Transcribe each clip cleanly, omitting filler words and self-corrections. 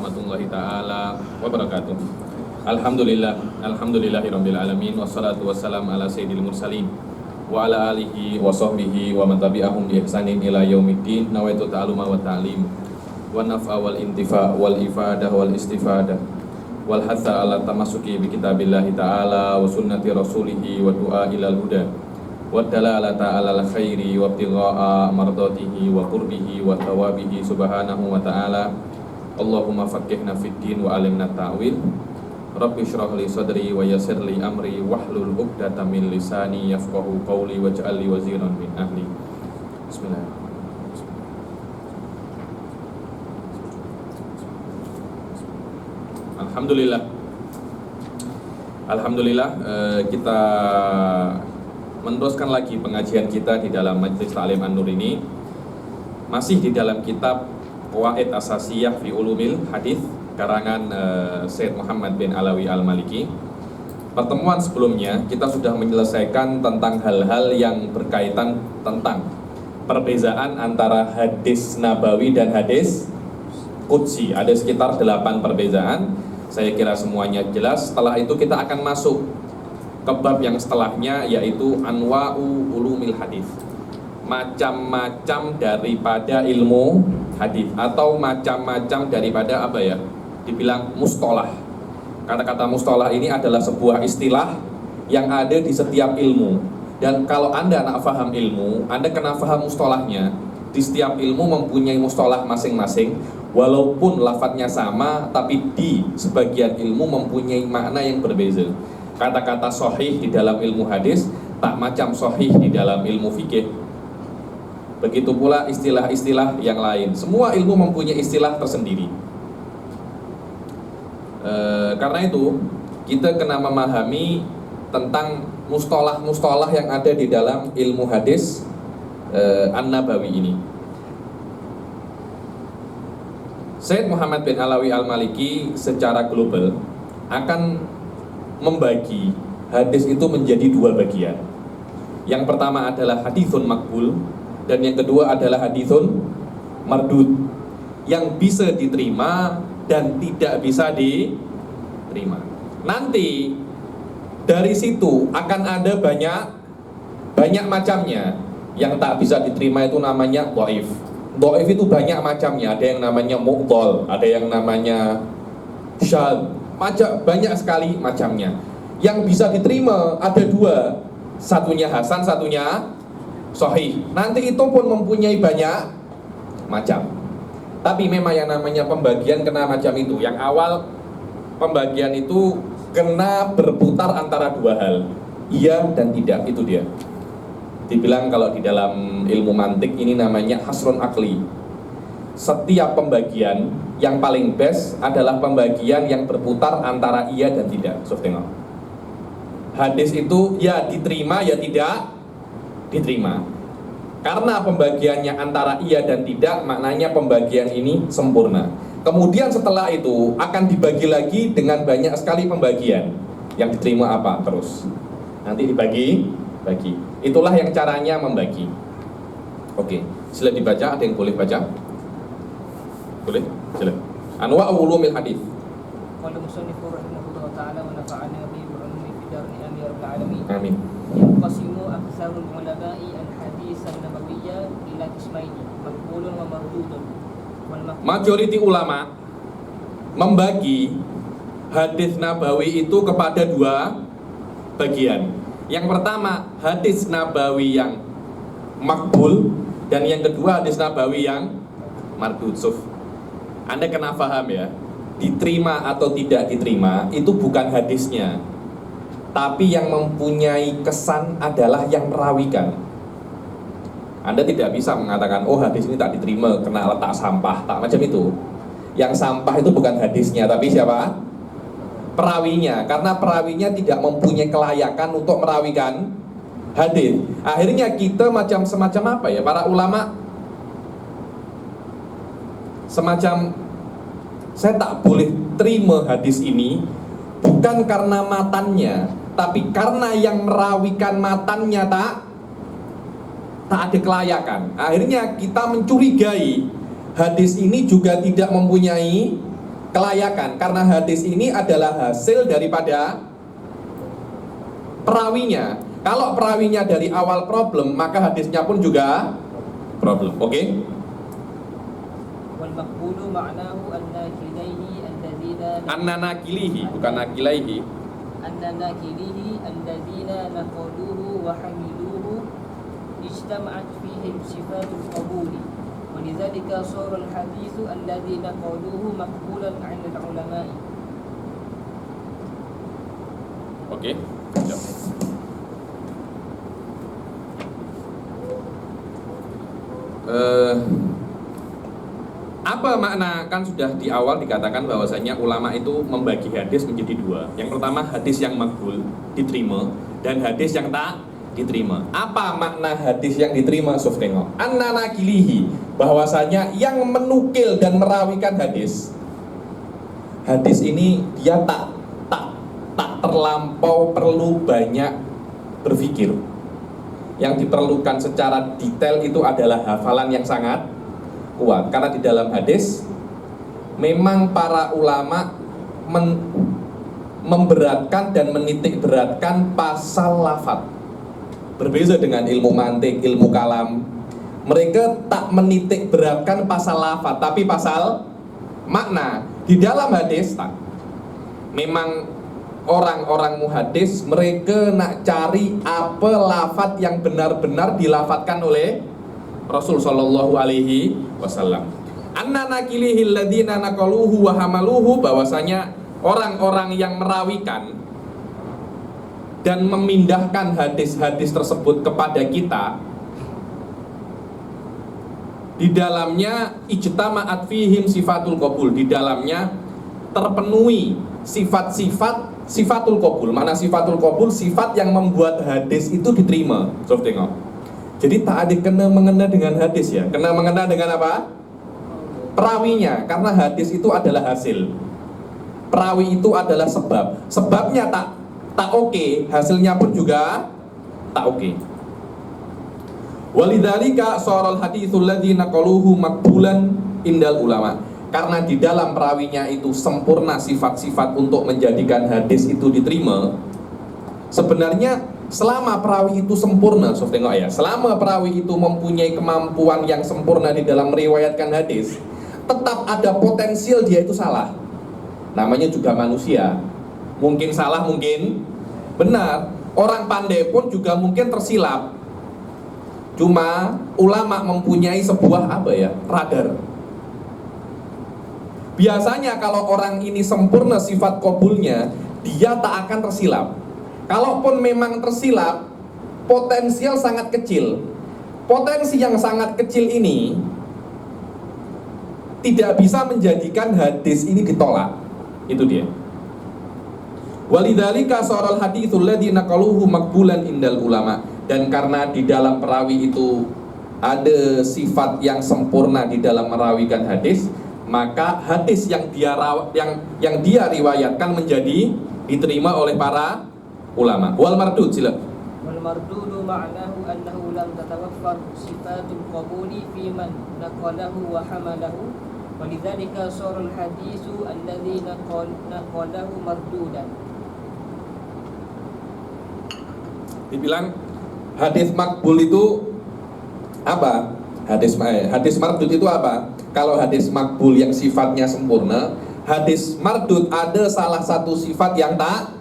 warahmatullahi taala wabarakatuh. Alhamdulillahirabbil alamin wassalatu wassalamu ala sayyidil mursalin wa ala alihi wa sahbihi wa man tabi'ahum bi ihsanin ila yaumiddin. Nawaitu ta'aluma wa ta'lim wa naf'a wal intifa' wal ifadah wal istifadah wal hatha ala tamassuki bi kitabillahi ta'ala wa sunnati rasulihi wa du'a ilal huda wa dalalata ala al-khairi wa ibtigha'a mardatihi wa qurbihi wa thawabihi subhanahu wa ta'ala. Allahumma faqihna fid din wa alimna ta'wil. Rabbi shrah li sadri wa yassir li amri wahlul 'uqdatam min lisani yafqahu qawli waj'al li waziran min ahli. Bismillahirrahmanirrahim. Alhamdulillah, kita meneruskan lagi pengajian kita di dalam Majelis Ta'lim An-Nur ini, masih di dalam kitab Qawaid Asasiyah fi Ulumil Hadits karangan Syekh Muhammad bin Alawi Al-Maliki. Pertemuan sebelumnya kita sudah menyelesaikan tentang hal-hal yang berkaitan tentang perbezaan antara hadis nabawi dan hadis qudsi. Ada sekitar 8 perbezaan. Saya kira semuanya jelas. Setelah itu kita akan masuk ke bab yang setelahnya, yaitu anwa'u ulumil hadis. Macam-macam daripada ilmu hadis, atau macam-macam daripada apa ya? Dibilang mustolah. Kata-kata mustolah ini adalah sebuah istilah yang ada di setiap ilmu. Dan kalau Anda nak faham ilmu, Anda kena faham mustolahnya. Di setiap ilmu mempunyai mustolah masing-masing. Walaupun lafadznya sama, tapi di sebagian ilmu mempunyai makna yang berbeza. Kata-kata sahih di dalam ilmu hadis tak macam sahih di dalam ilmu fikih. Begitu pula istilah-istilah yang lain. Semua ilmu mempunyai istilah tersendiri. Karena itu kita kena memahami tentang mustolah-mustolah yang ada di dalam ilmu hadis An-Nabawi ini. Syekh Muhammad bin Alawi Al-Maliki secara global akan membagi hadis itu menjadi 2 bagian. Yang pertama adalah haditsun maqbul, dan yang kedua adalah haditsun mardud, yang bisa diterima dan tidak bisa diterima. Nanti dari situ akan ada banyak macamnya. Yang tak bisa diterima itu namanya dhaif. Dhaif itu banyak macamnya. Ada yang namanya mu'dhal, ada yang namanya syadz, banyak sekali macamnya. Yang bisa diterima ada 2, satunya hasan, satunya sahih. Nanti itu pun mempunyai banyak macam. Tapi memang yang namanya pembagian kena macam itu. Yang awal pembagian itu kena berputar antara 2 hal, iya dan tidak. Itu dia. Dibilang kalau di dalam ilmu mantik ini namanya hasrun akli. Setiap pembagian yang paling best adalah pembagian yang berputar antara iya dan tidak. So, tengok. Hadis itu ya diterima ya tidak diterima. Karena pembagiannya antara iya dan tidak, maknanya pembagian ini sempurna. Kemudian setelah itu akan dibagi lagi dengan banyak sekali pembagian. Yang diterima apa terus? Nanti dibagi. Itulah yang caranya membagi. Oke, sila dibaca. Ada yang boleh baca? Boleh? Sila. Anwa' ulumil hadis. Qala musannifu rahimahullah ta'ala wa nafa'ana bihi wa ulumi fid darin amin ya rabbal alamin. Amin. Yanqasimu aktsarul ulama'i al-hadits an-nabawiyyah ila qismaini, maqbulun wa mardudun. Majority ulama membagi hadis nabawi itu kepada 2 bagian. Yang pertama hadis nabawi yang makbul, dan yang kedua hadis nabawi yang mardud. Anda kena paham ya, diterima atau tidak diterima itu bukan hadisnya, tapi yang mempunyai kesan adalah yang merawikan. Anda tidak bisa mengatakan, oh hadis ini tak diterima kena letak sampah, tak macam itu. Yang sampah itu bukan hadisnya, tapi siapa? Perawinya. Karena perawinya tidak mempunyai kelayakan untuk merawikan hadis. Akhirnya kita semacam apa ya? Para ulama semacam, saya tak boleh terima hadis ini bukan karena matannya, tapi karena yang merawikan matannya tak ada kelayakan. Akhirnya kita mencurigai hadis ini juga tidak mempunyai kelayakan, karena hadis ini adalah hasil daripada perawinya. Kalau perawinya dari awal problem, maka hadisnya pun juga problem. Oke? Wal maqbulu ma'nahu an-nakilaihi alladzina An-nakilihi, bukan nakilaihi. an-nakilihi alladzina naqaluhu wa hamiluhu ijtama'at fihim sifatul qabuli. ولذلك صار الحديث الذي نقلوه مقبولا عند العلماء. Oke. Apa makna, kan sudah di awal dikatakan bahwasanya ulama itu membagi hadis menjadi dua. Yang pertama hadis yang makbul, diterima, dan hadis yang tak diterima. Apa makna hadis yang diterima? Suf tengok. An-nakilihi, bahwasanya yang menukil dan merawikan hadis. Hadis ini dia tak terlampau perlu banyak berpikir. Yang diperlukan secara detail itu adalah hafalan yang sangat kuat. Karena di dalam hadis memang para ulama memberatkan dan menitik beratkan pasal lafadz. Berbeda dengan ilmu mantik, ilmu kalam. Mereka tak menitik beratkan pasal lafadz, tapi pasal makna. Di dalam hadis tak. Memang orang-orang muhadis mereka nak cari apa lafadz yang benar-benar dilafatkan oleh Rasul sallallahu alaihi wasallam. An-nakilihi alladzina naqaluhu wa hamaluhu, bahwasanya orang-orang yang merawikan dan memindahkan hadis-hadis tersebut kepada kita, di dalamnya ijtama'at fihim sifatul qabul, di dalamnya terpenuhi sifat-sifat sifatul qabul. Mana sifatul qabul? Sifat yang membuat hadis itu diterima. Coba tengok. Jadi tak ada kena mengena dengan hadis ya. Kena mengena dengan apa? Perawinya, karena hadis itu adalah hasil. Perawi itu adalah sebab. Sebabnya tak oke, hasilnya pun juga tak oke. Walidzalika sharal haditsul ladzi naqaluhu maqbulan indal ulama. Karena di dalam perawinya itu sempurna sifat-sifat untuk menjadikan hadis itu diterima. Sebenarnya selama perawi itu sempurna, sof tengok ya, selama perawi itu mempunyai kemampuan yang sempurna di dalam meriwayatkan hadis, tetap ada potensial dia itu salah. Namanya juga manusia. Mungkin salah, mungkin benar. Orang pandai pun juga mungkin tersilap. Cuma ulama mempunyai sebuah radar. Biasanya kalau orang ini sempurna sifat qabulnya, dia tak akan tersilap. Kalaupun memang tersilap, potensial sangat kecil. Potensi yang sangat kecil ini tidak bisa menjadikan hadis ini ditolak. Itu dia. Walidzalika sharal haditsul ladzi naqaluhu maqbulan indal ulama. Dan karena di dalam perawi itu ada sifat yang sempurna di dalam merawikan hadis, maka hadis yang dia riwayatkan menjadi diterima oleh para ulama. Wal mardud, sila. Wal mardudu ma'nahu annahu lam tatawaffar sifatul qabuli fi man naqalahu wa hamalahu. Walidzalika sharal haditsu alladzi naqalahu mardudan. Dibilang hadis makbul itu apa? Hadis mardud itu apa? Kalau hadis makbul yang sifatnya sempurna, hadis mardud ada salah satu sifat yang tak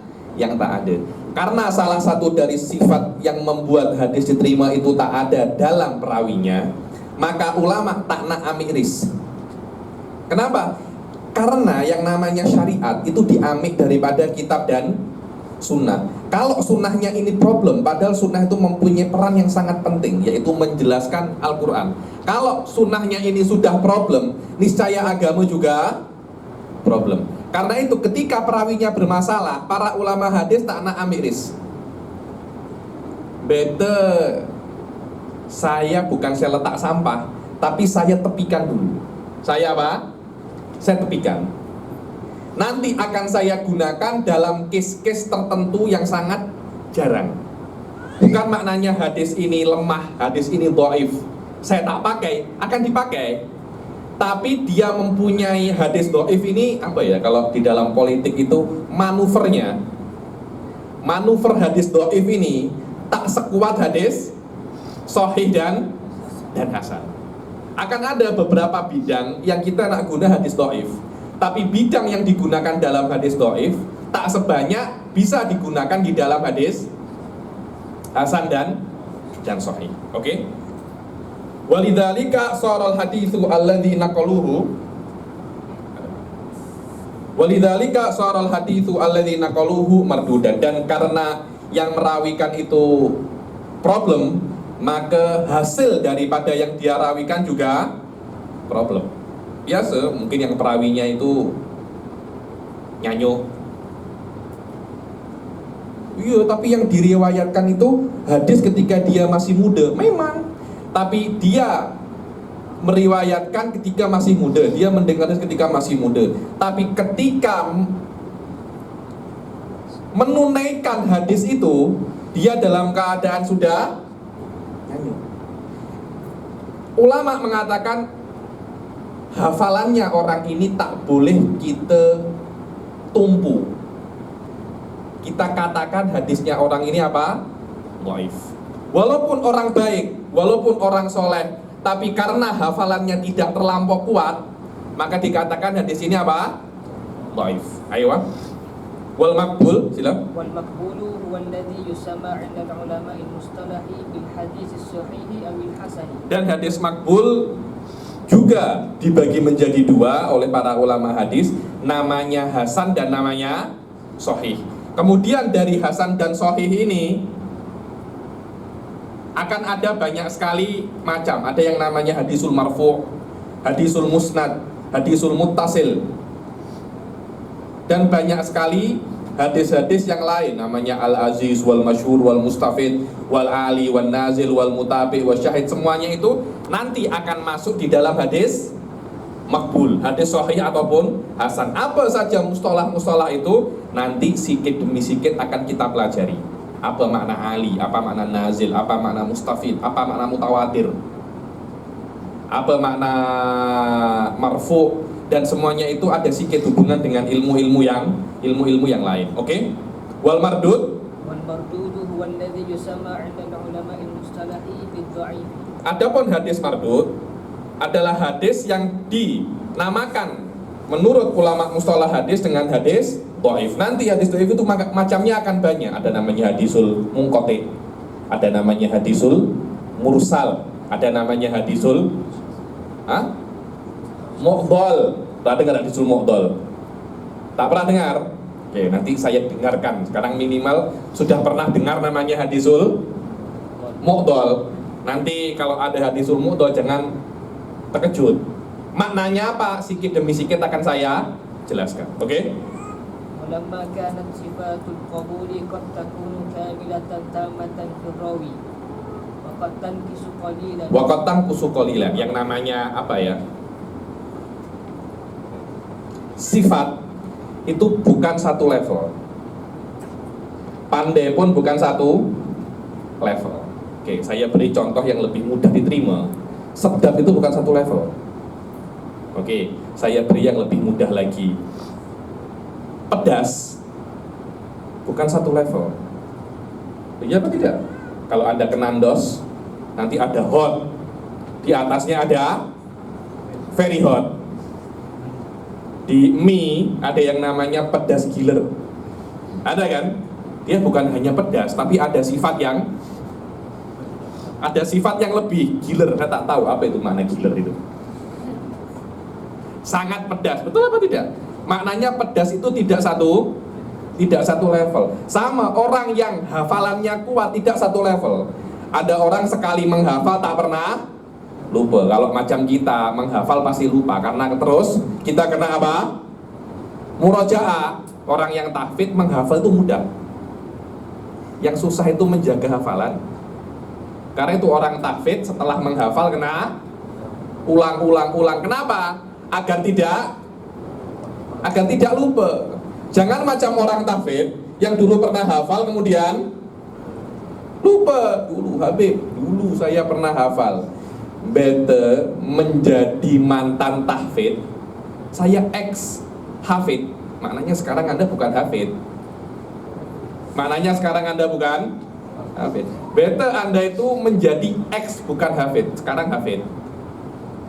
ada. Karena salah satu dari sifat yang membuat hadis diterima itu tak ada dalam perawinya, maka ulama tak nak ambil risk. Kenapa? Karena yang namanya syariat itu diambil daripada kitab dan sunnah. Kalau sunnahnya ini problem, padahal sunnah itu mempunyai peran yang sangat penting, yaitu menjelaskan Al-Quran. Kalau sunnahnya ini sudah problem, niscaya agama juga problem. Karena itu ketika perawinya bermasalah, para ulama hadis tak nak ambil risk. Better saya letak sampah, tapi saya tepikan dulu. Saya apa? Saya tepikan. Nanti akan saya gunakan dalam case-case tertentu yang sangat jarang. Bukan maknanya hadis ini lemah, hadis ini dhaif, saya tak pakai, akan dipakai. tapi dia mempunyai hadis dhaif ini apa ya, kalau di dalam politik itu manuvernya, manuver hadis dhaif ini tak sekuat hadis sahih dan hasan. Akan ada beberapa bidang yang kita nak guna hadis dhaif, tapi bidang yang digunakan dalam hadis dhaif tak sebanyak bisa digunakan di dalam hadis hasan dan sahih. Oke? Walidzalika sharal haditsu alladzi naqaluhu Walidzalika sharal haditsu alladzi naqaluhu mardudan, dan karena yang merawikan itu problem, maka hasil daripada yang dia rawikan juga problem. Biasa mungkin yang perawinya itu nyanyo. Iya, tapi yang diriwayatkan itu hadis ketika dia masih muda. Memang, tapi dia meriwayatkan ketika masih muda, dia mendengar ketika masih muda. Tapi ketika menunaikan hadis itu, dia dalam keadaan sudah nyanyi. Ulama mengatakan hafalannya orang ini tak boleh kita tumpu. Kita katakan hadisnya orang ini apa? Dhaif. Walaupun orang baik, walaupun orang soleh, tapi karena hafalannya tidak terlampau kuat, maka dikatakan hadis ini apa? Dhaif. Ayo. Wal maqbul, sila. Wal maqbulu huwa alladhi yusamma 'inda ulama'i mustalahi bil hadis as-sahih aw al-hasan. Dan hadis maqbul juga dibagi menjadi dua oleh para ulama hadis, namanya hasan dan namanya sahih. Kemudian dari hasan dan sahih ini akan ada banyak sekali macam. Ada yang namanya hadisul marfu', hadisul musnad, hadisul muttasil, dan banyak sekali hadis-hadis yang lain, namanya al-aziz, wal masyhur, wal mustafid, wal ali, wal nazil, wal mutabi, wal syahid. Semuanya itu nanti akan masuk di dalam hadis makbul, hadis sahih ataupun hasan. Apa saja mustalah-mustalah itu nanti sikit demi sikit akan kita pelajari. Apa makna ali, apa makna nazil, apa makna mustafid, apa makna mutawatir, apa makna marfu', dan semuanya itu ada sikit hubungan dengan ilmu-ilmu yang lain. Oke? Wal mardud huwa alladhi yusamma 'inda ulama'i mustalahi bid-dha'if. Adapun hadis mardud adalah hadis yang dinamakan menurut ulama mustalah hadis dengan hadis dhaif. Nanti hadis dhaif itu macamnya akan banyak. Ada namanya hadisul munqati, ada namanya hadisul mursal, ada namanya hadisul mu'dhal. Pernah dengar hadisul mu'dhal? Tak pernah dengar? Oke, nanti saya dengarkan. Sekarang minimal sudah pernah dengar namanya hadisul mu'dhal. Nanti kalau ada hadisul mu'dhal jangan terkejut. Maknanya apa? Sikit demi sikit akan saya jelaskan. Oke? Walamma kanat sifatul qabuli qad takunu kamilatan tamatan fil rawi. Wa qad tanqisu qalilan. Yang namanya apa ya? Sifat itu bukan satu level. Pandai pun bukan satu level. Oke, saya beri contoh yang lebih mudah diterima. Sedap itu bukan satu level. Oke, saya beri yang lebih mudah lagi. Pedas bukan satu level. Iya apa tidak? Kalau Anda ke Nandos, nanti ada hot, di atasnya ada very hot. Di mie ada yang namanya pedas giler. Ada kan? Dia bukan hanya pedas, tapi ada sifat yang lebih giler. Saya tak tahu apa itu makna giler itu. Sangat pedas, betul apa tidak? Maknanya pedas itu tidak satu level. Sama orang yang hafalannya kuat tidak satu level. Ada orang sekali menghafal tak pernah lupa. Kalau macam kita menghafal pasti lupa, karena terus kita kena apa? Murojaah. Orang yang tahfidz menghafal itu mudah. Yang susah itu menjaga hafalan. Karena itu orang tahfidz setelah menghafal kena ulang. Kenapa? Agar tidak lupa. Jangan macam orang tahfidz yang dulu pernah hafal kemudian lupa. Dulu Habib, dulu saya pernah hafal. bete menjadi mantan tahfidz, saya ex hafid, maknanya sekarang Anda bukan hafid. Maknanya sekarang Anda bukan hafid. Bete Anda itu menjadi ex bukan hafid, sekarang hafid.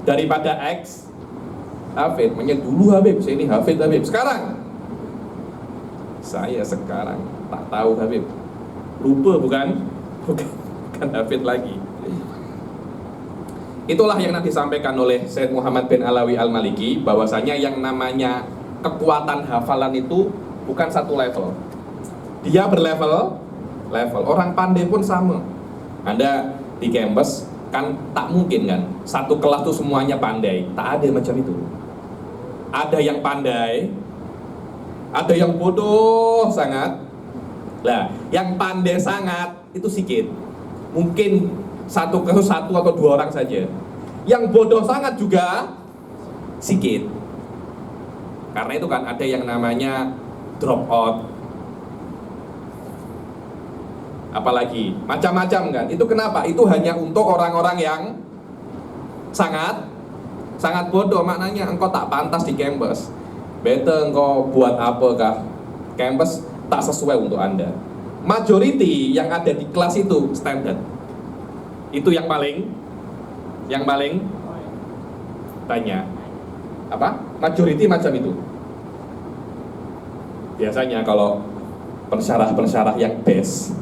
Daripada ex hafid, maknanya dulu Habib, saya ini hafid Habib. Sekarang saya sekarang tak tahu Habib. Lupa bukan hafid lagi. Itulah yang nanti disampaikan oleh Syed Muhammad bin Alawi Al-Maliki, bahwasanya yang namanya kekuatan hafalan itu bukan satu level. Dia berlevel. Orang pandai pun sama. Anda di kampus kan tak mungkin kan satu kelas tuh semuanya pandai. Tak ada macam itu. Ada yang pandai, ada yang bodoh sangat. Lah, yang pandai sangat itu sedikit. Mungkin satu atau dua orang saja. Yang bodoh sangat juga sedikit. Karena itu kan ada yang namanya drop out. Apalagi macam-macam kan. Itu kenapa? Itu hanya untuk orang-orang yang sangat bodoh. Maknanya engkau tak pantas di kampus. Bete engkau buat apakah? Kampus tak sesuai untuk Anda. Majority yang ada di kelas itu standar. Itu yang paling tanya. Apa? Majority macam itu. Biasanya kalau pensyarah yang best,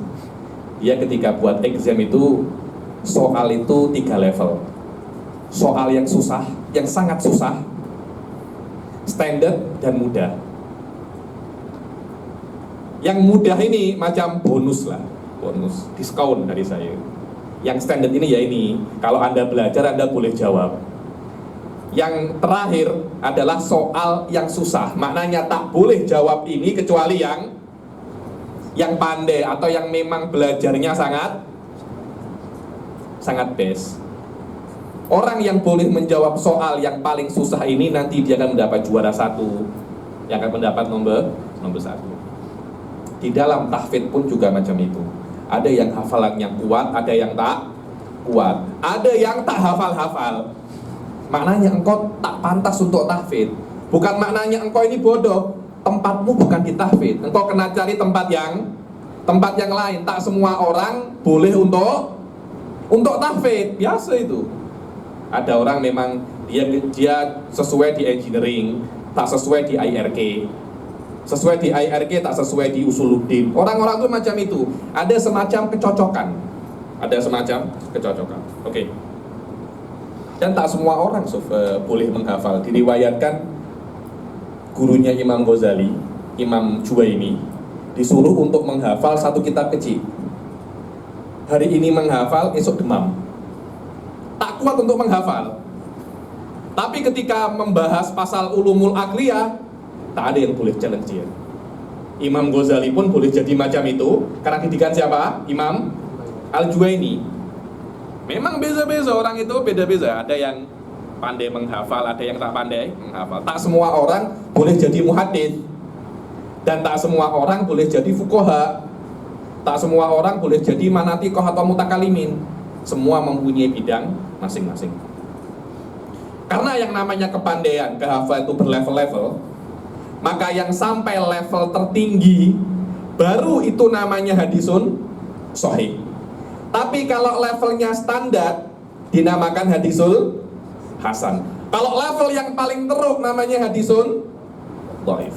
dia ketika buat exam itu soal itu 3 level. Soal yang susah, yang sangat susah, standar dan mudah. Yang mudah ini macam bonus lah, bonus, diskon dari saya. Yang standar ini ya ini, kalau Anda belajar Anda boleh jawab. Yang terakhir adalah soal yang susah, maknanya tak boleh jawab ini kecuali yang pandai atau yang memang belajarnya sangat best. Orang yang boleh menjawab soal yang paling susah ini nanti dia akan mendapat juara 1, yang akan mendapat nomor 1. Di dalam tahfidz pun juga macam itu. Ada yang hafalannya kuat, ada yang tak kuat, ada yang tak hafal-hafal. Maknanya engkau tak pantas untuk tahfidz. Bukan maknanya engkau ini bodoh. Tempatmu bukan di tahfidz. Engkau kena cari tempat yang lain. Tak semua orang boleh untuk tahfidz. Biasa itu. Ada orang memang dia sesuai di engineering, tak sesuai di IRK. Sesuai di IRK tak sesuai di usuluddin. Orang-orang itu macam itu. Ada semacam kecocokan. Oke. Dan tak semua orang boleh menghafal. Diriwayatkan gurunya Imam Ghazali, Imam Juwaini, disuruh untuk menghafal satu kitab kecil. Hari ini menghafal, esok demam. Tak kuat untuk menghafal. Tapi ketika membahas pasal ulumul aqliyah, tak ada yang boleh challenge dia. Imam Ghazali pun boleh jadi macam itu karena didikan siapa? Imam Al-Juwaini. Memang beza-beza orang itu, beda-beza. Ada yang pandai menghafal, ada yang tak pandai menghafal. Tak semua orang boleh jadi muhadits, dan tak semua orang boleh jadi fuqaha. Tak semua orang boleh jadi manatikoh atau mutakalimin. Semua mempunyai bidang masing-masing. Karena yang namanya kepandaian, kehafal itu berlevel-level, maka yang sampai level tertinggi baru itu namanya hadisun sahih. Tapi kalau levelnya standar dinamakan hadisul hasan. Kalau level yang paling teruk namanya hadisun dhaif.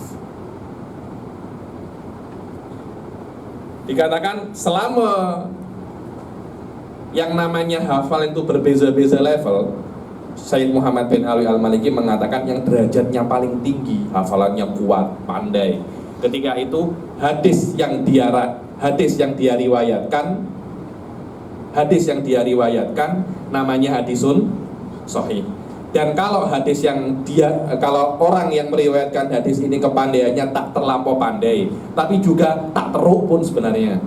Dikatakan selama yang namanya hafal itu berbeza-beza level, Syed Muhammad bin Alawi Al-Maliki mengatakan yang derajatnya paling tinggi, hafalannya kuat, pandai. Ketika itu hadis yang dia riwayatkan namanya hadisun sahih. Dan kalau kalau orang yang meriwayatkan hadis ini kepandaiannya tak terlampau pandai, tapi juga tak teruk pun sebenarnya,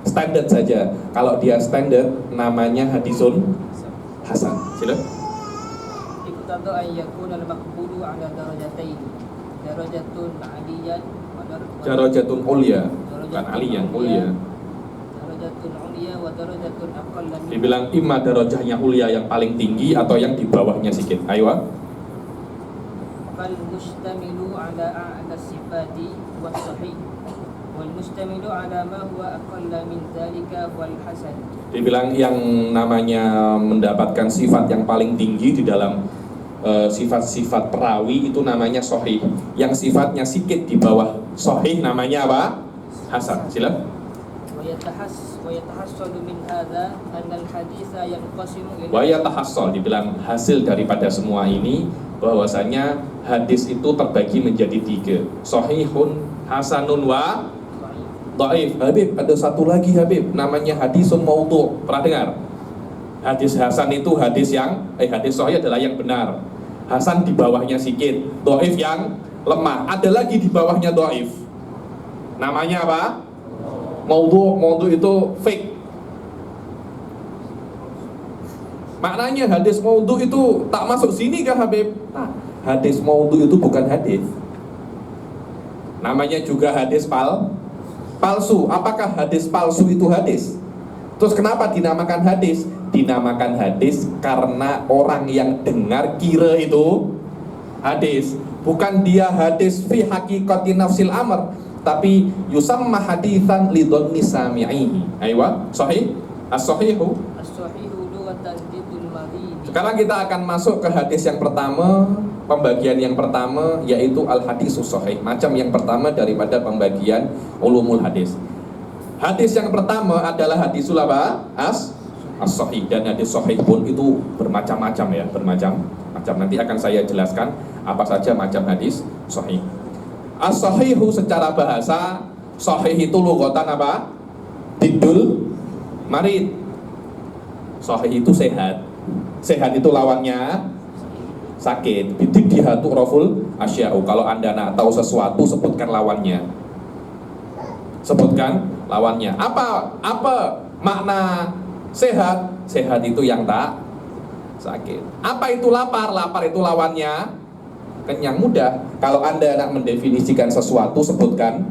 standar saja. Kalau dia standar namanya hadisun hasan. Sila. Iqtadu an yakuna al-maqbulu ala darajatain. Darajatun ulya, Bukan aliyan, ulya. Darajatun 'ulya wa darajatun aqalla minha. Dibilang imma darajahnya ulia yang paling tinggi atau yang di bawahnya sedikit. Ayo. Fal mustamilu ala a'la sifati was sahih wal mustamilu ala ma huwa aqalla min dzalika wal hasan. Dibilang yang namanya mendapatkan sifat yang paling tinggi di dalam sifat-sifat perawi itu namanya sahih. Yang sifatnya sedikit di bawah sahih namanya apa? Hasan. Silakan. Wa yatahassadu min hadza anna al-haditsa yanqasimu ila Wa yatahassal, dibilang hasil daripada semua ini bahwasanya hadis itu terbagi menjadi 3. Sahihun, hasanun wa dhaif. Habib, ada satu lagi Habib, namanya hadisun maudhu'. Pernah dengar? Hadis hasan itu hadis yang hadis sahih adalah yang benar. Hasan di bawahnya sedikit, dhaif yang lemah. Ada lagi di bawahnya dhaif. Namanya apa? Maudhu'. Maudhu' itu fake. Maknanya hadis maudhu' itu tak masuk sini kah Habib? Nah, hadis maudhu' itu bukan hadis. Namanya juga hadis palsu. Apakah hadis palsu itu hadis? Terus kenapa dinamakan hadis? Dinamakan hadis karena orang yang dengar kira itu hadis. Bukan dia hadis fi haqiqati nafsil amr, tapi yusamma haditsan lidhonni sami'ihi. Aywa, sahih? As-sahihu. as-sahihu lughatan lidul madhi. Sekarang kita akan masuk ke hadis yang pertama, pembagian yang pertama yaitu al-hadisus sahih. Macam yang pertama daripada pembagian ulumul hadis. Hadis yang pertama adalah hadisul apa? As-sahih. Dan hadis sahih pun itu bermacam-macam ya, bermacam-macam. Nanti akan saya jelaskan apa saja macam hadis sahih. As-sahihu secara bahasa, sahih itu lughatan apa? Diddul marid. Sahih itu sehat. Sehat itu lawannya sakit. Bididihatu raful asya'u. Kalau Anda nak tahu sesuatu, sebutkan lawannya. Sebutkan lawannya. Apa makna sehat? Sehat itu yang tak sakit. Apa itu lapar? Lapar itu lawannya kenyang. Mudah. Kalau Anda nak mendefinisikan sesuatu, sebutkan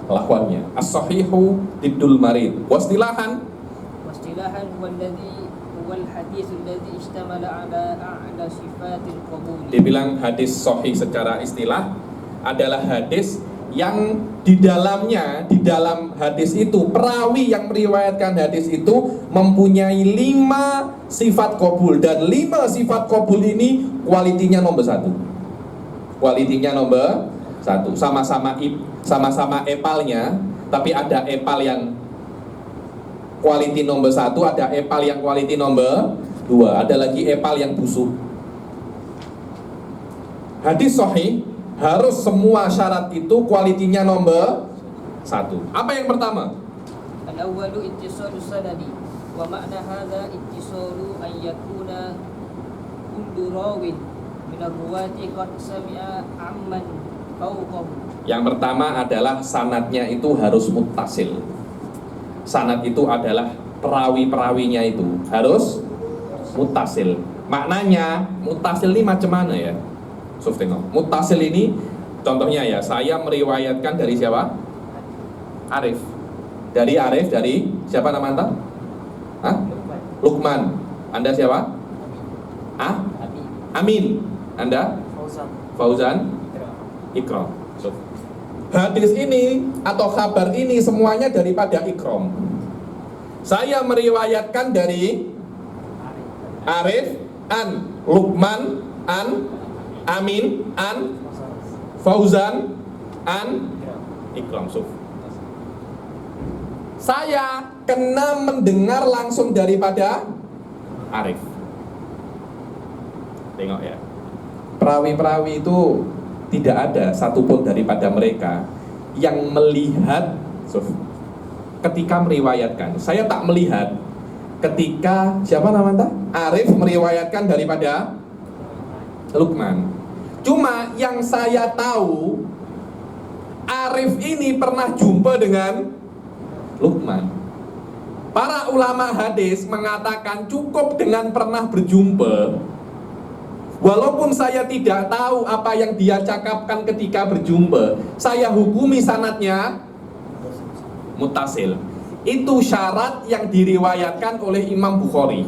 lawannya. As-sahihu diddul marid. Wastilahan wal hadis alladhi istamala ala a'la sifatil qabul. Dibilang hadis sahih secara istilah adalah hadis yang di dalam hadis itu perawi yang meriwayatkan hadis itu mempunyai 5 sifat qabul, dan 5 sifat qabul ini kualitinya nomor 1. Kualitinya nomor 1. Sama-sama epalnya, tapi ada epal yang quality nomor 1, ada epal yang quality nomor 2, ada lagi epal yang busuk. Hadis sahih harus semua syarat itu kualitinya nomor 1. Apa yang pertama? Al-awwalu ittisalu sanadi wa ma'na hadza ittisalu an yakuna kullu rawin min ar-ruwati qad sami'a amman fawqahu. Yang pertama adalah sanadnya itu harus muttasil. Sanad itu adalah perawi-perawinya itu harus muttasil. Maknanya muttasil ini macam mana ya? Tengok. Muttasil ini contohnya ya, saya meriwayatkan dari siapa? Arif. Dari siapa nama Anda? Hah? Lukman. Anda siapa? Amin. Anda? Fauzan. Ikram. Hadis ini atau kabar ini semuanya daripada Ikram. Saya meriwayatkan dari Arif an Lukman an Amin an Fauzan an Ikram. Saya kena mendengar langsung daripada Arif. Tengok ya, perawi-perawi itu tidak ada satupun daripada mereka yang melihat ketika meriwayatkan. Saya tak melihat ketika siapa namanya? Arif meriwayatkan daripada Lukman. Cuma yang saya tahu, Arif ini pernah jumpa dengan Lukman. Para ulama hadis mengatakan cukup dengan pernah berjumpa. Walaupun saya tidak tahu apa yang dia cakapkan ketika berjumpa, saya hukumi sanadnya muttasil. Itu syarat yang diriwayatkan oleh Imam Bukhari.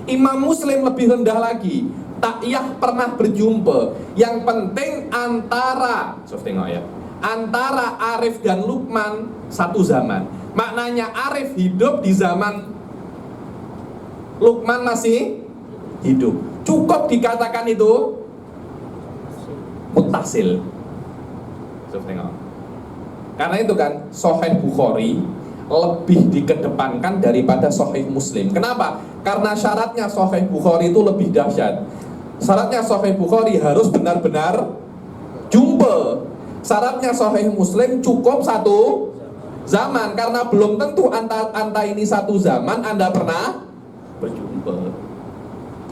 Imam Muslim lebih rendah lagi, takyah pernah berjumpa. Yang penting antara, tengok ya, antara Arif dan Luqman satu zaman. Maknanya Arif hidup di zaman Luqman masih hidup. Cukup dikatakan itu muttasil. Tengok. Karena itu kan Sahih Bukhari lebih dikedepankan daripada Sahih Muslim. Kenapa? Karena syaratnya Sahih Bukhari itu lebih dahsyat. Syaratnya Sahih Bukhari harus benar-benar jumpa. Syaratnya Sahih Muslim cukup satu zaman. Karena belum tentu anta ini satu zaman Anda pernah berjumpa.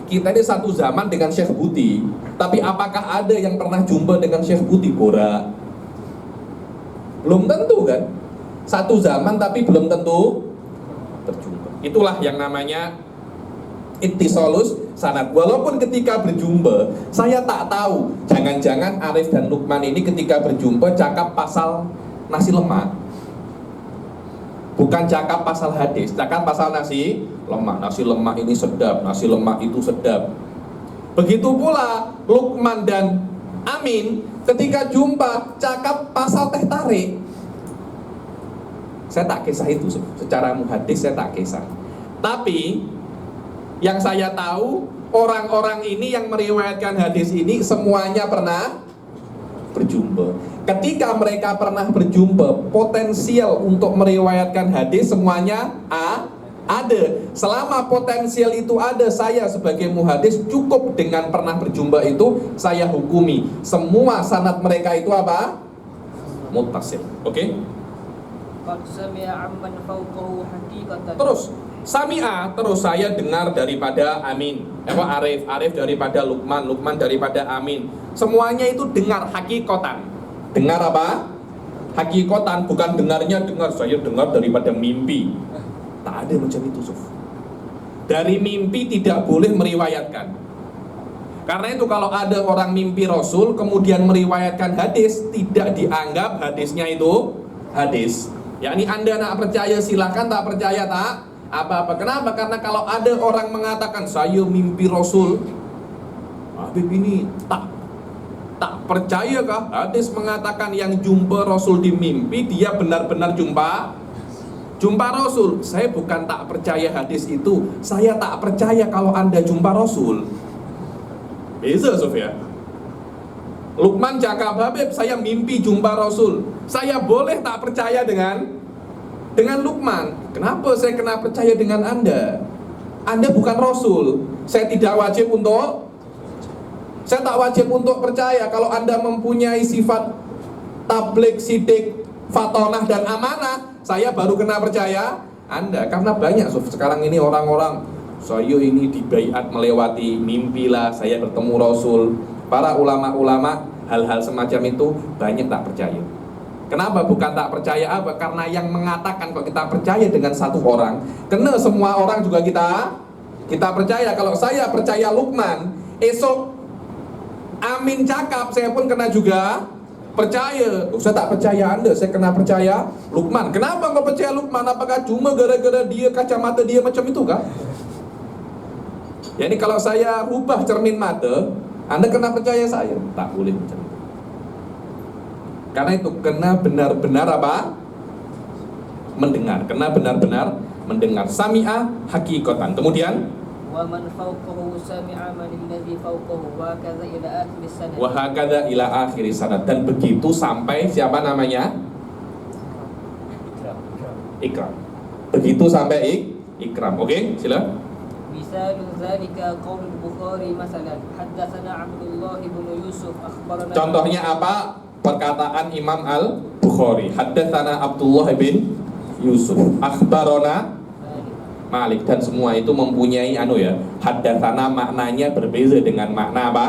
Kita ini satu zaman dengan Syekh Buti, tapi apakah ada yang pernah jumpa dengan Syekh Buti Bora? Belum tentu kan? Satu zaman tapi belum tentu berjumpa. Itulah yang namanya ittisalus sanad. Walaupun ketika berjumpa, saya tak tahu, jangan-jangan Arif dan Luqman ini ketika berjumpa cakap pasal nasi lemak. Bukan cakap pasal hadis, cakap pasal nasi lemak. Nasi lemak ini sedap, nasi lemak itu sedap. Begitu pula Luqman dan Amin ketika jumpa cakap pasal teh tarik. Saya tak kisah itu, secara muhadis saya tak kisah. Tapi yang saya tahu, orang-orang ini yang meriwayatkan hadis ini semuanya pernah berjumpa. Ketika mereka pernah berjumpa, potensial untuk meriwayatkan hadis semuanya ada. Selama potensial itu ada, saya sebagai muhadis cukup dengan pernah berjumpa itu saya hukumi. Semua sanad mereka itu apa? Muttasil. Oke? Terus Sami'a, terus saya dengar daripada Amin, Arif daripada Luqman, Luqman daripada Amin. Semuanya itu dengar hakikotan. Dengar apa? Hakikotan, bukan dengarnya dengar. Saya dengar daripada mimpi. Tak ada macam itu, Suf. Dari mimpi tidak boleh meriwayatkan. Karena itu kalau ada orang mimpi Rasul kemudian meriwayatkan hadis, tidak dianggap hadisnya itu hadis. Yakni Anda nak percaya silakan, tak percaya tak apa-apa. Kenapa? Karena kalau ada orang mengatakan saya mimpi Rasul, Habib ini tak percaya kah? Hadis mengatakan yang jumpa Rasul di mimpi dia benar-benar jumpa Rasul. Saya bukan tak percaya hadis itu, saya tak percaya kalau Anda jumpa Rasul. Beza, Sofia. Luqman cakap, Habib saya mimpi jumpa Rasul. Saya boleh tak percaya dengan Luqman. Kenapa saya kena percaya dengan Anda? Anda bukan Rasul. Saya tak wajib untuk percaya. Kalau Anda mempunyai sifat tabligh, sidik, fatonah dan amanah, saya baru kena percaya Anda. Karena banyak sekarang ini orang-orang, saya ini dibaiat melewati mimpi lah, saya bertemu Rasul. Para ulama-ulama hal-hal semacam itu banyak tak percaya. Kenapa bukan tak percaya apa? Karena yang mengatakan kalau kita percaya dengan satu orang, kena semua orang juga kita percaya. Kalau saya percaya Luqman, esok Amin cakap, saya pun kena juga percaya. Saya tak percaya Anda, saya kena percaya Luqman. Kenapa kau percaya Luqman? Apakah cuma gara-gara dia kacamata dia macam itu kah? Ya ini kalau saya rubah cermin mata, Anda kena percaya saya. Tak boleh macam itu. Karena itu kena benar-benar apa? Mendengar. Kena benar-benar mendengar. Sami'a hakikatan. Kemudian wa man fawqahu sami'a man alladhi fawqahu wa kadza ila akhir sanad. Wa hakadza ila akhir sanad. Dan begitu sampai siapa namanya? Ikram. Begitu sampai Ikram. Oke, sila. Misal zalika qaul Bukhari masalan haddatsana Abdullah bin Yusuf akhbarana. Contohnya apa? Perkataan Imam Al-Bukhari, haddatsana Abdullah bin Yusuf akhbarana Malik, dan semua itu mempunyai haddatsana maknanya berbeza dengan makna apa?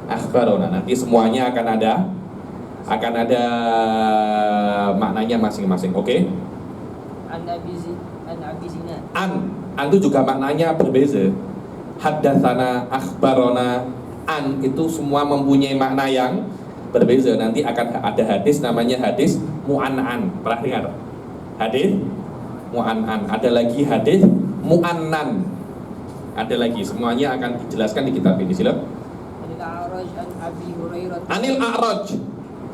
Akhbarana. Nanti semuanya akan ada maknanya masing-masing. Oke? An Abi Zinad. An itu juga maknanya berbeza. Haddatsana, akhbarana, an itu semua mempunyai makna yang berbeza. Nanti akan ada hadis namanya hadis mu'an'an. Pernah dengar? hadis mu'annan, ada lagi hadis mu'annan, ada lagi, semuanya akan dijelaskan di kitab ini. Sila. Anil A'raj.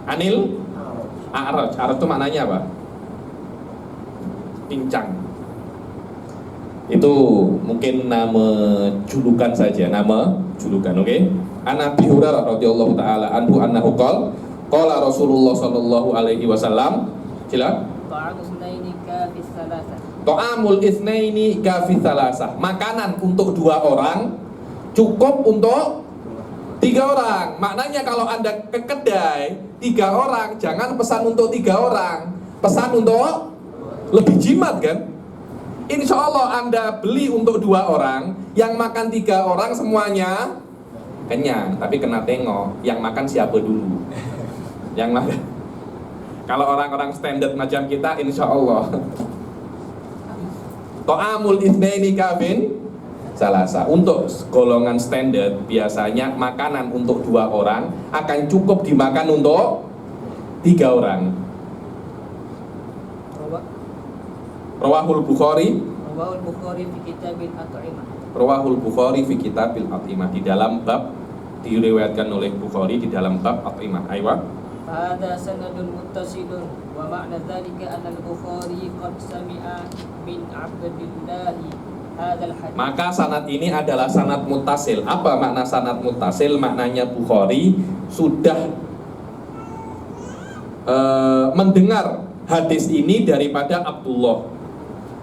Anil A'raj. A'raj itu maknanya apa? Pincang. Itu mungkin nama julukan saja, nama julukan, oke? Okay? An Abi Hurairah radhiyallahu taala anhu annahu qala Rasulullah sallallahu alaihi wasallam, sila. Ta'amul itsnaini ka fi salasah. Makanan untuk 2 orang cukup untuk 3 orang. Maknanya kalau Anda ke kedai 3 orang, jangan pesan untuk 3 orang, pesan untuk lebih jimat kan? Insya Allah Anda beli untuk 2 orang, yang makan 3 orang semuanya kenyang, tapi kena tengok yang makan siapa dulu. Yang makan. Kalau orang-orang standar macam kita, insya Allah. Ta'amul itsnaini kafin salasa. Untuk golongan standar biasanya makanan untuk 2 orang akan cukup dimakan untuk 3 orang. Rawahul Bukhari. Rawahul Bukhari fi kitabil at'imah. Rawahul Bukhari fi kitabil at'imah, di dalam bab, diriwayatkan oleh Bukhari di dalam bab at'imah. Aywa. Hada sanadun muttasilun wa ma'na dzalika anna al-Bukhari qad sami'a min 'Abdillah hadzal hadits. Maka sanad ini adalah sanad muttasil. Apa makna sanad muttasil? Maknanya Bukhari sudah mendengar hadis ini daripada Abdullah.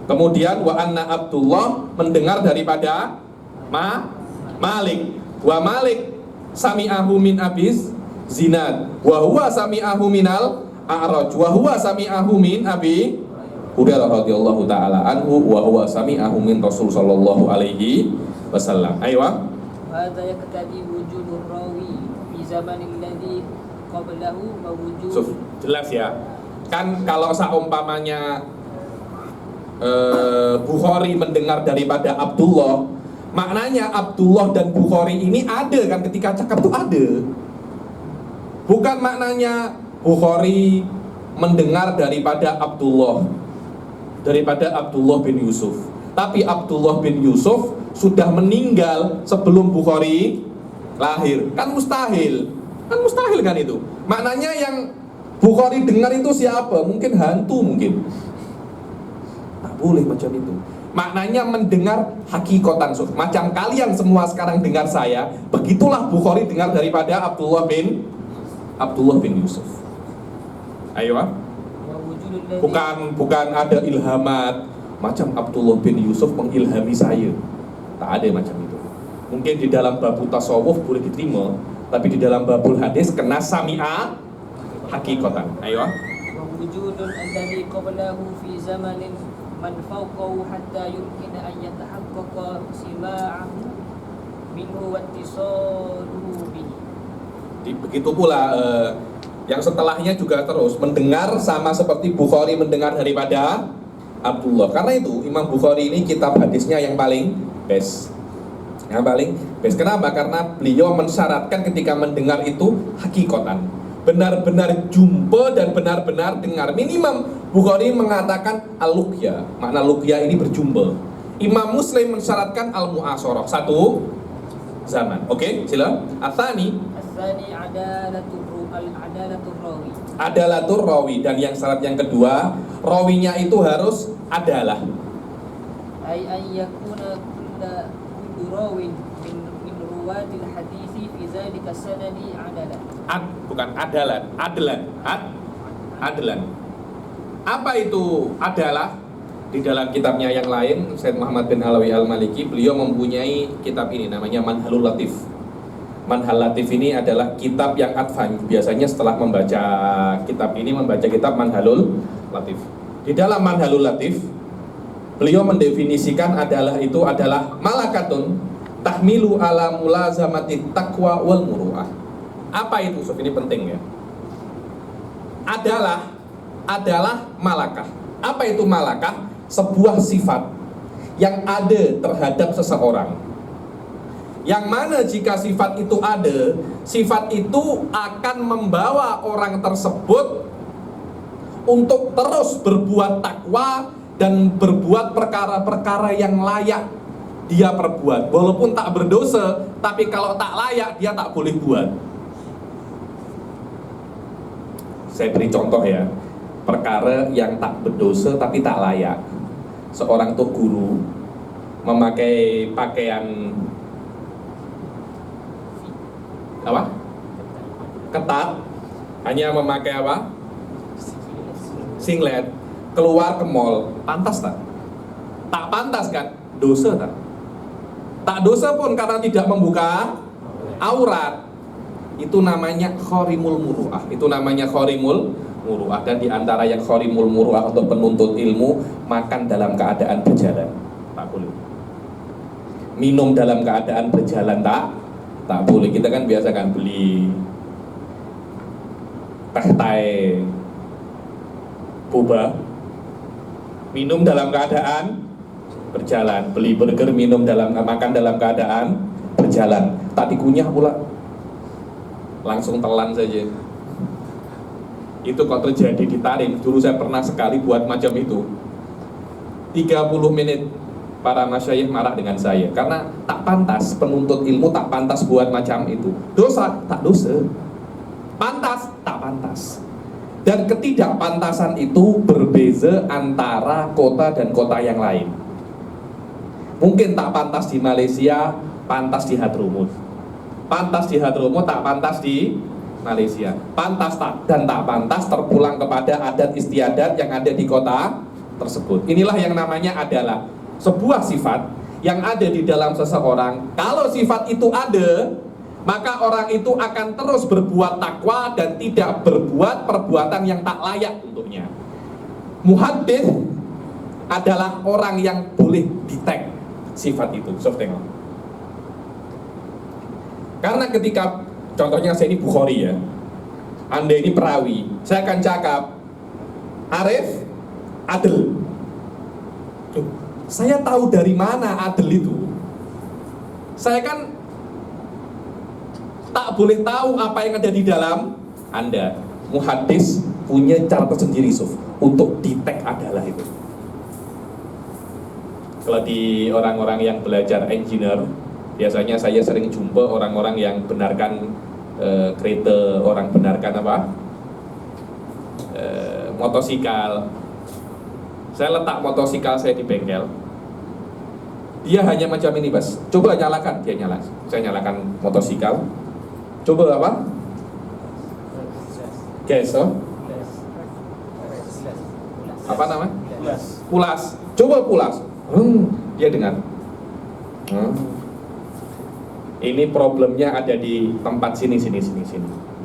Kemudian wa anna Abdullah mendengar daripada Malik. Wa Malik sami'ahu min Abis Zinad. Wa huwa sami'ahu minal A'raj. Wa huwa sami'ahu min Abi Hurairah radhiyallahu taala anhu wa huwa sami'ahu min Rasul sallallahu alaihi wasallam. Aywa. Hadza yaqtadi wujudur rawi fi zamanil ladzi qablahu wa wujud. Jelas ya. Kan kalau seumpamanya Bukhari mendengar daripada Abdullah, maknanya Abdullah dan Bukhari ini ada kan, ketika cakap tuh ada. Bukan maknanya Bukhari mendengar daripada Abdullah bin Yusuf, tapi Abdullah bin Yusuf sudah meninggal sebelum Bukhari lahir. Kan mustahil kan itu. Maknanya yang Bukhari dengar itu siapa? Mungkin hantu mungkin. Tak boleh macam itu. Maknanya mendengar hakikatan. Macam kalian semua sekarang dengar saya, begitulah Bukhari dengar daripada Abdullah bin Yusuf. Ayo. Bukan ada ilhamat macam Abdullah bin Yusuf mengilhami saya. Tak ada macam itu. Mungkin di dalam babul tasawuf boleh diterima, tapi di dalam babul hadis kena sami'a hakikatan. Ayo. Wujudun alladhi qablahu fi zamanin man fawqahu hatta yumkin an yatahaqqaqa sima'ahu minhu wa ittisaluhu bihi. Begitu pula yang setelahnya juga terus mendengar sama seperti Bukhari mendengar daripada Abdullah. Karena itu Imam Bukhari ini kitab hadisnya yang paling best. Kenapa? Karena beliau mensyaratkan ketika mendengar itu hakikatan, benar-benar jumpa dan benar-benar dengar. Minimum Bukhari mengatakan al-luqya, makna luqya ini berjumpa. Imam Muslim mensyaratkan al-mu'asharah, satu zaman. Oke, sila. Atsani adalatur rawi, dan yang syarat yang kedua, rawinya itu harus adalah. Ay yakuna kullu rawin min ruwatil hadisi fi dzalika sanadi adalah. Bukan adalan. Apa itu adalah? Di dalam kitabnya yang lain, Syekh Muhammad bin Alawi Al-Maliki, beliau mempunyai kitab ini namanya Manhalul Latif. Manhal Latif ini adalah kitab yang advan. Biasanya setelah membaca kitab ini, membaca kitab Manhalul Latif. Di dalam Manhalul Latif, beliau mendefinisikan adalah malakatun tahmilu ala mulazamati taqwa wal muru'ah. Apa itu? Sof, ini penting ya. Adalah malakah. Apa itu malakah? Sebuah sifat yang ada terhadap seseorang. Yang mana jika sifat itu ada, sifat itu akan membawa orang tersebut untuk terus berbuat takwa dan berbuat perkara-perkara yang layak dia perbuat. Walaupun tak berdosa, tapi kalau tak layak dia tak boleh buat. Saya beri contoh ya, perkara yang tak berdosa tapi tak layak. Seorang tuh guru memakai pakaian apa? Ketat, hanya memakai apa? Singlet, keluar ke mall, pantas tak? Tak pantas kan? Dosa tak? Tak dosa pun karena tidak membuka aurat. Itu namanya khorimul muru'ah. Itu namanya khorimul muru'ah. Dan diantara yang khorimul muru'ah untuk penuntut ilmu, makan dalam keadaan berjalan tak boleh. Minum dalam keadaan berjalan tak boleh. Kita kan biasa kan beli teh thai, boba, minum dalam keadaan berjalan. Beli burger, makan dalam keadaan berjalan. Tak dikunyah pula, langsung telan saja. Itu kok terjadi di Tarim. Dulu saya pernah sekali buat macam itu. 30 menit para masyayikh marah dengan saya karena tak pantas, penuntut ilmu tak pantas buat macam itu. Dosa, tak dosa. Pantas, tak pantas. Dan ketidakpantasan itu berbeza antara kota dan kota yang lain. Mungkin tak pantas di Malaysia, pantas di Hadrumut. Pantas di Hadrumut, tak pantas di Malaysia. Pantas dan tak pantas terpulang kepada adat istiadat yang ada di kota tersebut. Inilah yang namanya adalah sebuah sifat yang ada di dalam seseorang. Kalau sifat itu ada, maka orang itu akan terus berbuat takwa dan tidak berbuat perbuatan yang tak layak untuknya. Muhaddits adalah orang yang boleh detect sifat itu. Sof, tengok. Karena ketika contohnya saya ini Bukhari ya, Anda ini perawi, saya akan cakap Arif adil. Saya tahu dari mana adil itu. Saya kan tak boleh tahu apa yang ada di dalam Anda. Muhaddits punya cara tersendiri Sof untuk detect adalah itu. Kalau di orang-orang yang belajar engineer, biasanya saya sering jumpa orang-orang yang benarkan kereta, orang benarkan apa? Motosikal. Saya letak motosikal saya di bengkel. Dia hanya macam ini, Bas. Coba nyalakan, dia nyala. Saya nyalakan motosikal. Coba apa? Gas, oh? Apa nama? Pulas. Coba pulas. Dia dengar. Ini problemnya ada di tempat sini.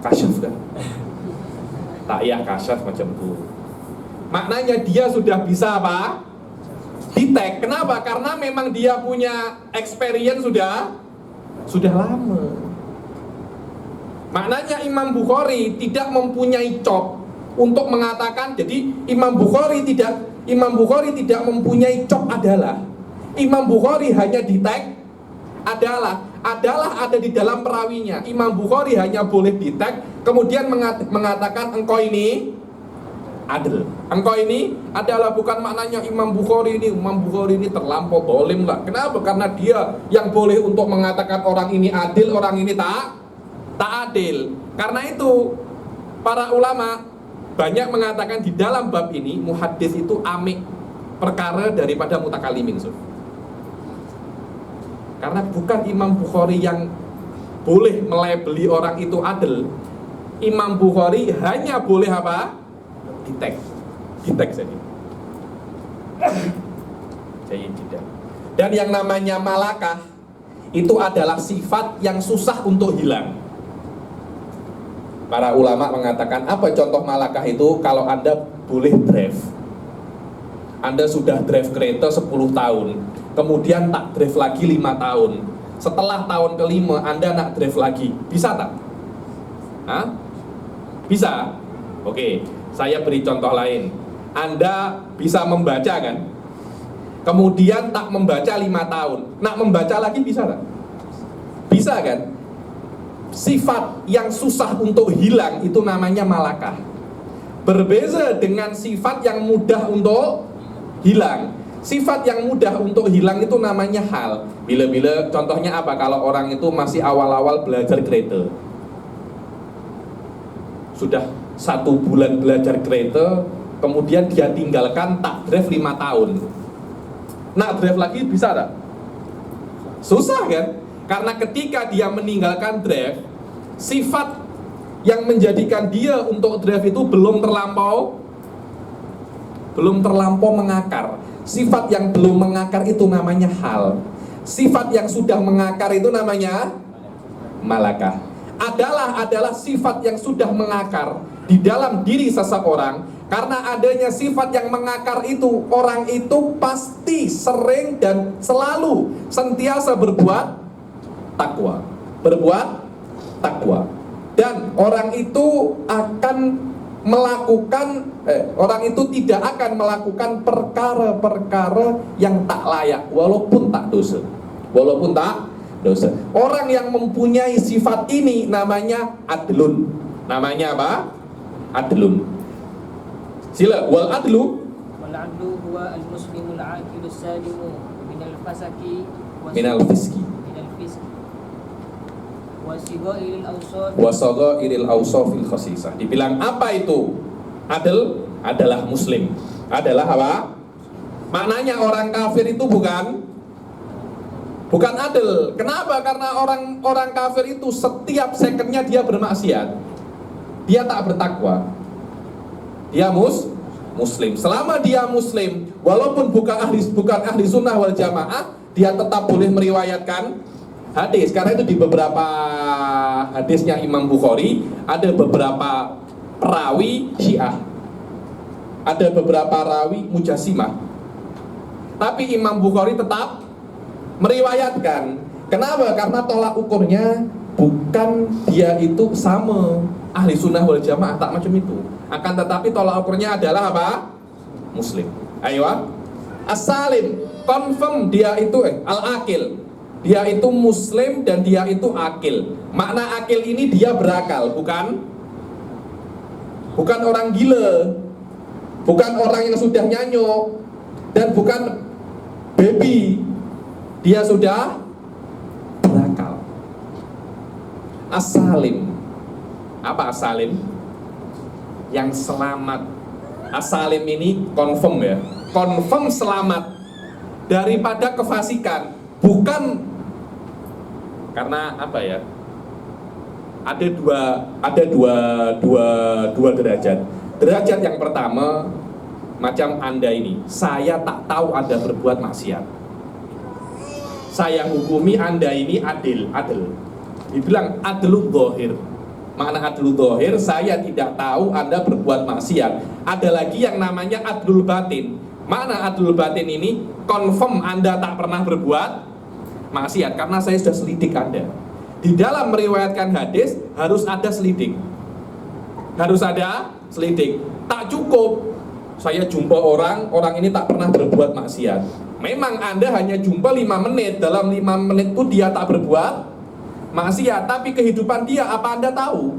Kasyaf kan? Tak ya kasyaf macam itu. Maknanya dia sudah bisa apa? Detect. Kenapa? Karena memang dia punya experience sudah lama. Maknanya Imam Bukhari tidak mempunyai cop untuk mengatakan, jadi Imam Bukhari tidak mempunyai cop adalah. Imam Bukhari hanya detect adalah ada di dalam perawinya. Imam Bukhari hanya boleh detect, kemudian mengatakan engkau ini adil. Engkau ini adalah, bukan maknanya Imam Bukhari ini terlampau dolim lah. Kenapa? Karena dia yang boleh untuk mengatakan orang ini adil, orang ini tak adil. Karena itu para ulama banyak mengatakan di dalam bab ini muhaddits itu amik perkara daripada mutakalimin. Karena bukan Imam Bukhari yang boleh melabeli orang itu adil. Imam Bukhari hanya boleh apa? Detect saja. Saya tidak. Dan yang namanya malakah itu adalah sifat yang susah untuk hilang. Para ulama mengatakan, apa contoh malakah itu? Kalau Anda boleh drive, Anda sudah drive kereta 10 tahun, kemudian tak drive lagi 5 tahun. Setelah tahun ke-5 Anda nak drive lagi, bisa tak? Hah? Bisa? Oke, saya beri contoh lain. Anda bisa membaca kan? Kemudian tak membaca 5 tahun, nak membaca lagi bisa tak? Bisa kan? Sifat yang susah untuk hilang itu namanya malakah. Berbeza dengan sifat yang mudah untuk hilang. Sifat yang mudah untuk hilang itu namanya hal. Bila-bila contohnya apa? Kalau orang itu masih awal-awal belajar kereta, sudah 1 bulan belajar kereta, kemudian dia tinggalkan, tak drive 5 tahun. Nak drive lagi bisa tak? Susah kan? Karena ketika dia meninggalkan drive, sifat yang menjadikan dia untuk drive itu belum terlampau mengakar. Sifat yang belum mengakar itu namanya hal. Sifat yang sudah mengakar itu namanya malakah. Adalah sifat yang sudah mengakar di dalam diri seseorang. Karena adanya sifat yang mengakar itu, orang itu pasti sering dan selalu senantiasa berbuat takwa. Berbuat takwa. Dan orang itu akan melakukan orang itu tidak akan melakukan perkara-perkara yang tak layak walaupun tak dosa. Orang yang mempunyai sifat ini namanya adlun. Namanya apa? Adlun. Sila wal adlu huwa al-muslimul aqilus salimu minal fasaki minal fiski wasagairil awsafil khasisah. Dibilang apa itu? Adil adalah muslim. Adalah apa? Maknanya orang kafir itu bukan adil. Kenapa? Karena orang kafir itu setiap secondnya dia bermaksiat. Dia tak bertakwa. Dia muslim. Selama dia muslim, walaupun bukan ahli sunnah wal jamaah, dia tetap boleh meriwayatkan hadis. Karena itu di beberapa hadisnya Imam Bukhari ada beberapa perawi Syiah, ada beberapa rawi Mujassimah, tapi Imam Bukhari tetap meriwayatkan. Kenapa? Karena tolak ukurnya bukan dia itu sama ahli sunnah wal jamaah, tak macam itu. Akan tetapi tolak ukurnya adalah apa? Muslim. Ayo, as-salim, confirm dia itu al-akil. Dia itu muslim dan dia itu akil. Makna akil ini dia berakal, bukan orang gila, bukan orang yang sudah nyanyuk, dan bukan baby. Dia sudah berakal. As-salim. Apa as-salim? Yang selamat. As-salim ini confirm ya. Confirm selamat daripada kefasikan. Bukan karena apa ya? Ada dua derajat. Derajat yang pertama macam Anda ini, saya tak tahu Anda berbuat maksiat. Saya hukumi Anda ini adil. Dibilang adlu dzahir. Makna adlu dzahir, saya tidak tahu Anda berbuat maksiat. Ada lagi yang namanya adlul batin. Makna adlul batin ini confirm Anda tak pernah berbuat maksiat karena saya sudah selidik Anda. Di dalam meriwayatkan hadis harus ada selidik. Tak cukup saya jumpa orang ini tak pernah berbuat maksiat. Memang Anda hanya jumpa 5 menit. Dalam 5 menit itu dia tak berbuat maksiat, tapi kehidupan dia apa Anda tahu?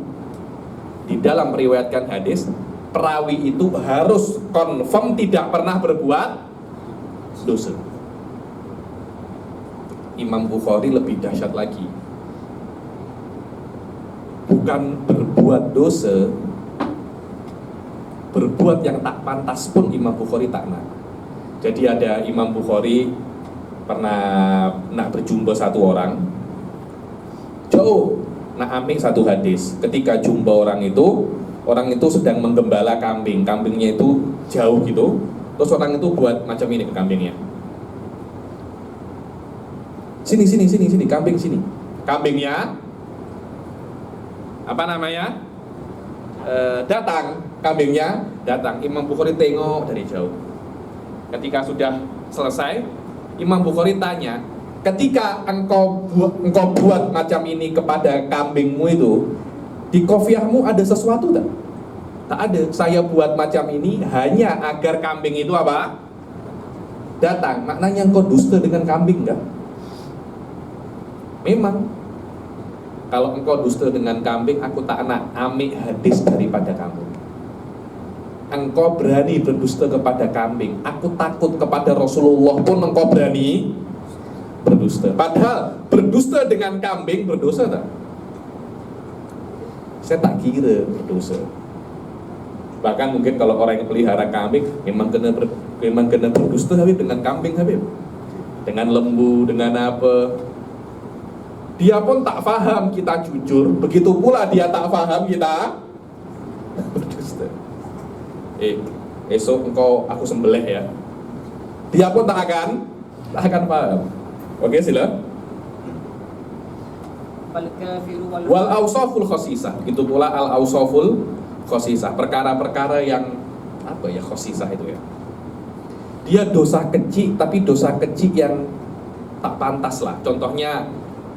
Di dalam meriwayatkan hadis, perawi itu harus confirm tidak pernah berbuat dosa. Imam Bukhari lebih dahsyat lagi. Bukan berbuat dosa, berbuat yang tak pantas pun Imam Bukhari tak nak. Jadi ada Imam Bukhari pernah nak berjumpa satu orang, jauh nak ambil satu hadis. Ketika jumpa orang itu sedang menggembala kambing. Kambingnya itu jauh gitu. Terus orang itu buat macam ini ke kambingnya. Sini, kambing sini. Kambingnya apa namanya? Datang. Kambingnya datang. Imam Bukhari tengok dari jauh. Ketika sudah selesai, Imam Bukhari tanya, ketika engkau buat macam ini kepada kambingmu itu, di kofiahmu ada sesuatu tak? Tak ada. Saya buat macam ini hanya agar kambing itu apa? Datang. Maknanya engkau dusta dengan kambing enggak? Memang kalau engkau dusta dengan kambing, aku tak nak ambil hadis daripada kamu. engkau berani berdusta kepada kambing, aku takut kepada Rasulullah pun engkau berani berdusta. Padahal berdusta dengan kambing berdosa tak? Saya tak kira berdosa. Bahkan mungkin kalau orang yang pelihara kambing memang kena berdusta Habib dengan kambing Habib, dengan lembu, dengan apa. Dia pun tak faham kita jujur, begitu pula dia tak faham kita berdusta. Esok engkau aku sembelih ya. Dia pun tak akan paham. Oke, sila. Wal ausaful khosisah, itu pula al ausaful khosisah, perkara-perkara yang apa ya, khosisah itu ya. Dia dosa kecil, tapi dosa kecil yang tak pantas lah. Contohnya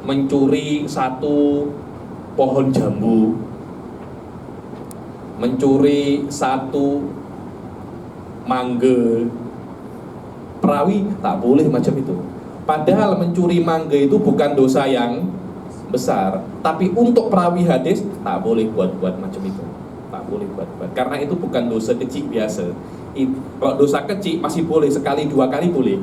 mencuri satu pohon jambu, mencuri satu mangga. Perawi tak boleh macam itu. Padahal mencuri mangga itu bukan dosa yang besar, tapi untuk perawi hadis tak boleh buat macam itu. Tak boleh buat. Karena itu bukan dosa kecil biasa. Kalau dosa kecil masih boleh, sekali dua kali boleh.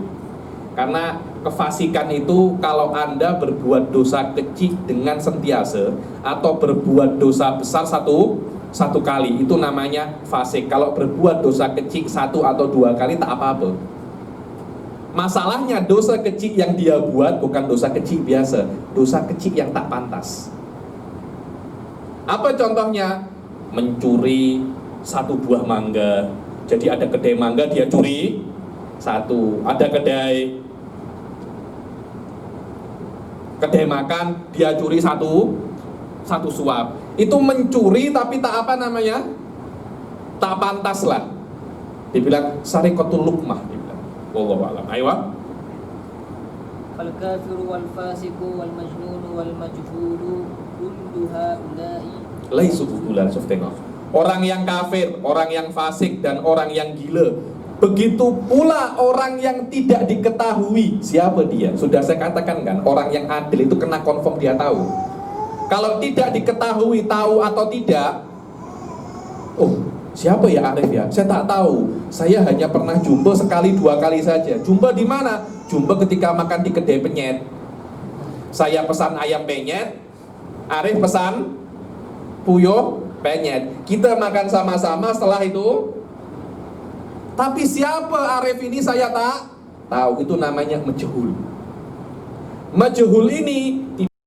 Karena kefasikan itu kalau Anda berbuat dosa kecil dengan sentiasa atau berbuat dosa besar satu kali, itu namanya fasik. Kalau berbuat dosa kecil satu atau dua kali tak apa-apa. Masalahnya dosa kecil yang dia buat bukan dosa kecil biasa, dosa kecil yang tak pantas. Apa contohnya? Mencuri satu buah mangga. Jadi ada kedai mangga, dia curi satu. Ada kedai makan, dia curi satu suap. Itu mencuri tapi tak apa namanya? Tak pantas lah. Dibilang sarikatul luqmah, dibilang. Wallahu a'lam. Ayo. Fal kafiru wal fasiqu wal majnunu wal majhulu kullu haula'i laisu bulan. Tengok. Orang yang kafir, orang yang fasik dan orang yang gila. Begitu pula orang yang tidak diketahui siapa dia. Sudah saya katakan kan, orang yang adil itu kena confirm dia tahu. Kalau tidak diketahui tahu atau tidak, oh siapa ya Arif ya? Saya tak tahu. Saya hanya pernah jumpa sekali dua kali saja. Jumpa di mana? Jumpa ketika makan di kedai penyet. Saya pesan ayam penyet, Arif pesan puyuh penyet. Kita makan sama-sama setelah itu. Tapi siapa Arif ini saya tak tahu. Itu namanya majhul. Majhul ini